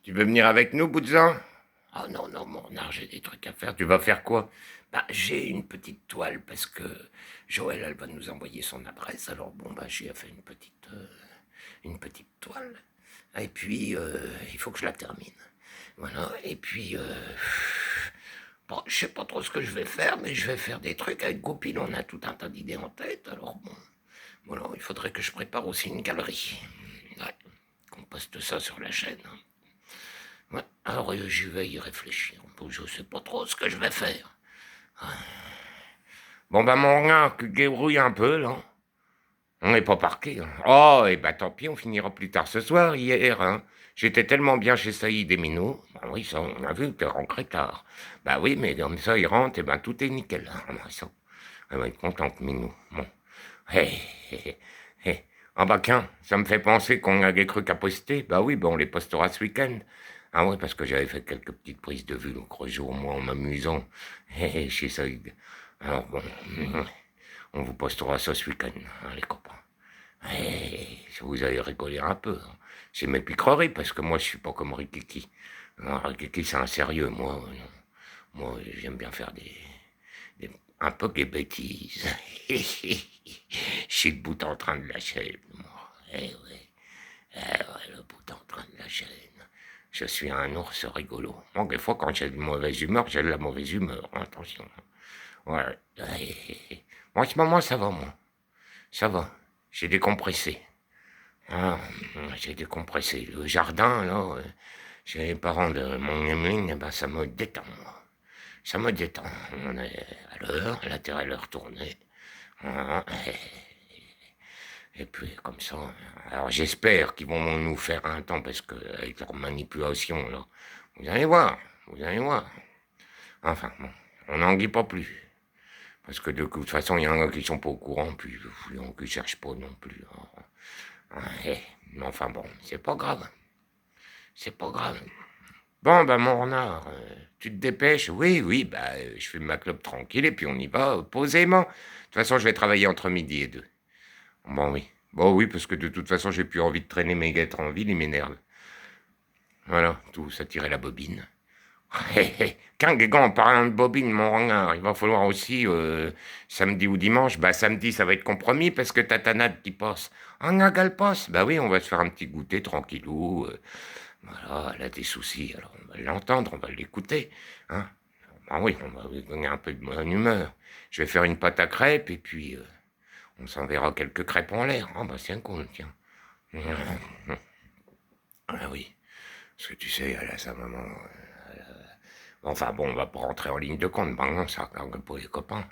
Tu veux venir avec nous, Boudzan? Ah non, non, mon art, j'ai des trucs à faire. Tu vas faire quoi? Bah, j'ai une petite toile parce que Joël, elle va nous envoyer son adresse. Alors bon, bah, j'ai fait une petite toile. Et puis, il faut que je la termine. Voilà. Et puis, bon, je sais pas trop ce que je vais faire, mais je vais faire des trucs avec Goupil. On a tout un tas d'idées en tête. Alors bon, voilà, il faudrait que je prépare aussi une galerie. Ouais, qu'on poste ça sur la chaîne. Ouais, alors je vais y réfléchir. Je sais pas trop ce que je vais faire. Bon bah mon gars, tu te débrouilles un peu là. On n'est pas parqué. Hein. Oh, et bah tant pis, on finira plus tard ce soir, hier. Hein. J'étais tellement bien chez Saïd et Minou. Bah oui, ça, on a vu, t'es rentré tard. Bah oui, mais comme ça, il rentre, et ben tout est nickel. Ah, bah, ça, elle va être contente, Minou. Bon. Hé, hé, hé. Ah bah tiens, ça me fait penser qu'on a des trucs à poster. Bah oui, bah on les postera ce week-end. Ah ouais, parce que j'avais fait quelques petites prises de vue l'autre jour, moi, en m'amusant. Chez Saïd. Alors bon, on vous postera ça ce week-end, hein, les copains. Si vous allez rigoler un peu. Hein. C'est mes piqueries, parce que moi, je suis pas comme Rikiki. Non, Rikiki, c'est un sérieux, moi. Non. Moi, j'aime bien faire un peu des bêtises. Je suis le bout en train de la chaîne, moi. Oui. Ouais, le bout en train de la chaîne. Je suis un ours rigolo. Bon, des fois, quand j'ai de mauvaise humeur, j'ai de la mauvaise humeur. Hein, attention. Ouais. Moi, en ce moment, ça va, moi. Ça va. J'ai décompressé. Ah, j'ai décompressé. Le jardin, là, chez les parents de mon Emeline, eh ben, ça me détend, moi. Ça me détend. On est à l'heure, la terre est l'heure tournée. Voilà. Et puis, comme ça. Alors, j'espère qu'ils vont nous faire un temps, parce que, avec leur manipulation, là, vous allez voir, vous allez voir. Enfin, bon, on n'en dit pas plus. Parce que de toute façon, il y en a qui sont pas au courant, puis qui cherchent pas non plus. Mais enfin bon, c'est pas grave. C'est pas grave. Bon, bah mon renard, tu te dépêches? Oui, oui, bah je fais ma clope tranquille et puis on y va posément. De toute façon, je vais travailler entre midi et deux. Bon, oui. Bon, oui, parce que de toute façon, j'ai plus envie de traîner mes guêtres en ville, ils m'énervent. Voilà, tout, ça tirait la bobine. Tiens, Guégan, en parlant de bobine, mon renard, il va falloir aussi, samedi ou dimanche, bah samedi, ça va être compromis parce que t'as ta natte qui passe. En passe. Bah oui, on va se faire un petit goûter tranquillou. Voilà, elle a des soucis, alors on va l'entendre, on va l'écouter. Hein. Ah oui, on va lui donner un peu de bonne humeur. Je vais faire une pâte à crêpes et puis on s'enverra quelques crêpes en l'air. Ah bah c'est cool, tiens. Ah oui, parce que tu sais, elle a sa maman. Enfin bon, on va pas rentrer en ligne de compte, ben non, ça regarde pour les copains.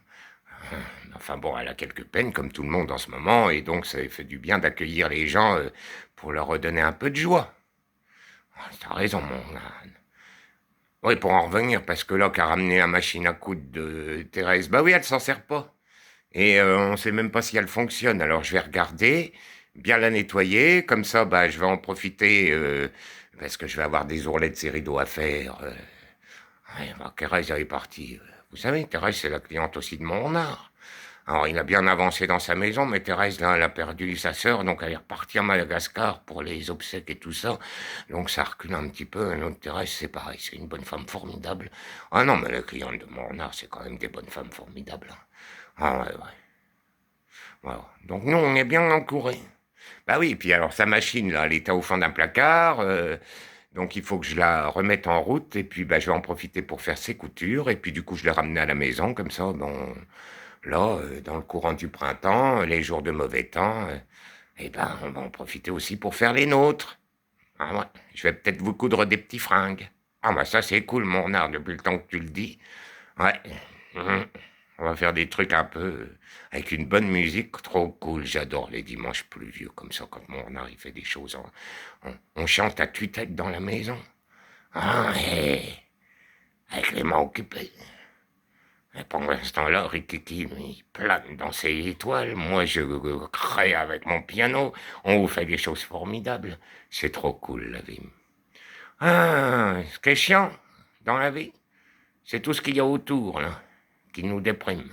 Enfin bon, elle a quelques peines, comme tout le monde en ce moment, et donc ça fait du bien d'accueillir les gens pour leur redonner un peu de joie. Ah, t'as raison, mon âne. Oui, pour en revenir, parce que là, qu'a ramené la machine à coudre de Thérèse, bah oui, elle s'en sert pas. Et on sait même pas si elle fonctionne, alors je vais regarder, bien la nettoyer, comme ça, bah je vais en profiter, parce que je vais avoir des ourlets de ces rideaux à faire. Ouais, bah, Thérèse, elle est partie. Vous savez, Thérèse, c'est la cliente aussi de mon art. Alors, il a bien avancé dans sa maison, mais Thérèse, là, elle a perdu sa sœur, donc elle est repartie à Madagascar pour les obsèques et tout ça. Donc, ça recule un petit peu. Et l'autre Thérèse, c'est pareil, c'est une bonne femme formidable. Ah non, mais les clientes de mon art, c'est quand même des bonnes femmes formidables. Hein. Ah ouais, ouais. Voilà. Donc, nous, on est bien entourés. Bah oui, puis alors, sa machine, là, elle était au fond d'un placard. Donc il faut que je la remette en route et puis bah, je vais en profiter pour faire ses coutures et puis du coup je l'ai ramenée à la maison comme ça. Bon, là, dans le courant du printemps, les jours de mauvais temps, eh ben on va en profiter aussi pour faire les nôtres. Ah ouais, je vais peut-être vous coudre des petits fringues. Ah bah ça c'est cool mon art depuis le temps que tu le dis. Ouais. Mhm. On va faire des trucs un peu avec une bonne musique, trop cool. J'adore les dimanches pluvieux comme ça quand mon art il fait des choses. On chante à tue-tête dans la maison. Ah, avec les mains occupées. Et pendant ce temps-là, Rikiki, il plane dans ses étoiles. Moi, je crée avec mon piano. On vous fait des choses formidables. C'est trop cool, la vie. Ah, ce qui est chiant dans la vie, c'est tout ce qu'il y a autour, là, qui nous déprime.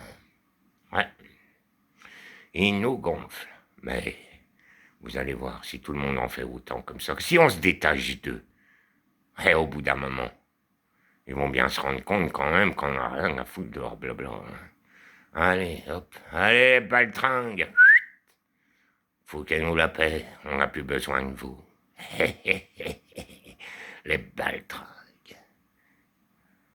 Ouais, il nous gonfle. Mais vous allez voir, si tout le monde en fait autant comme ça, si on se détache d'eux, Et au bout d'un moment, ils vont bien se rendre compte quand même qu'on n'a rien à foutre de leur blabla. Allez, hop, allez, baltringue. Faut qu'elle nous la paie, on n'a plus besoin de vous. Les baltringues.